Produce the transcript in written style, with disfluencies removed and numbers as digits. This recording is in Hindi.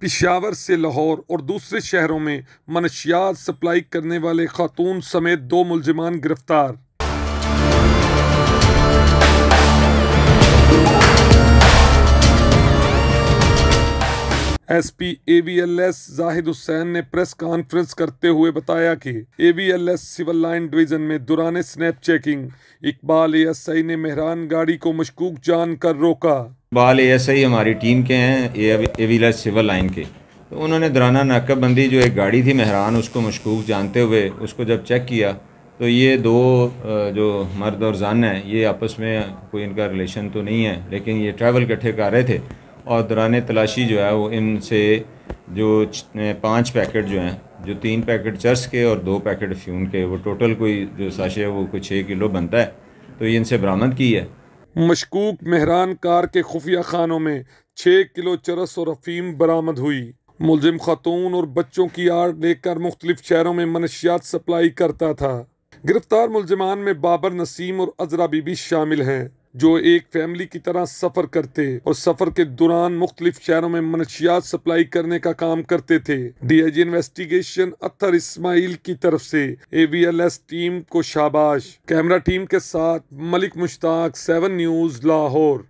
पेशावर से लाहौर और दूसरे शहरों में मनशियात सप्लाई करने वाले खातून समेत 2 मुलजिमान गिरफ्तार। एसपी AVLS जाहिद हुसैन ने प्रेस कॉन्फ्रेंस करते हुए बताया कि AVLS सिविल लाइन डिवीजन में दौरान स्नैप चेकिंग इकबाल ASI ने मेहरान गाड़ी को मशकूक जानकर रोका। इकबाल ASI हमारी टीम के हैं AVLS सिविल लाइन के, तो उन्होंने दौराना नाकाबंदी जो एक गाड़ी थी मेहरान उसको मशकूक जानते हुए उसको जब चेक किया तो ये 2 जो मर्द और जन हैं ये आपस में कोई इनका रिलेशन तो नहीं है, लेकिन ये ट्रैवल इकट्ठे कर रहे थे और दौरान तलाशी जो है वो इनसे जो 5 पैकेट जो हैं, जो 3 पैकेट चर्स के और 2 पैकेट फ्यून के, वो टोटल कोई जो साशे है वो कोई 6 किलो बनता है, तो ये इनसे बरामद की है। मशकूक मेहरान कार के खुफिया खानों में 6 किलो चरस और अफीम बरामद हुई। मुलजिम खातून और बच्चों की आड़ लेकर मुख्तलिफ शहरों में मनशियात सप्लाई करता था। गिरफ्तार मुलजिमान में बाबर नसीम और अजरा बीबी शामिल हैं, जो एक फैमिली की तरह सफ़र करते और सफ़र के दौरान मुख्तलिफ शहरों में मनशियात सप्लाई करने का काम करते थे। DIG इन्वेस्टिगेशन अत्तर इस्माइल की तरफ से AVLS टीम को शाबाश। कैमरा टीम के साथ मलिक मुश्ताक, 7 न्यूज़, लाहौर।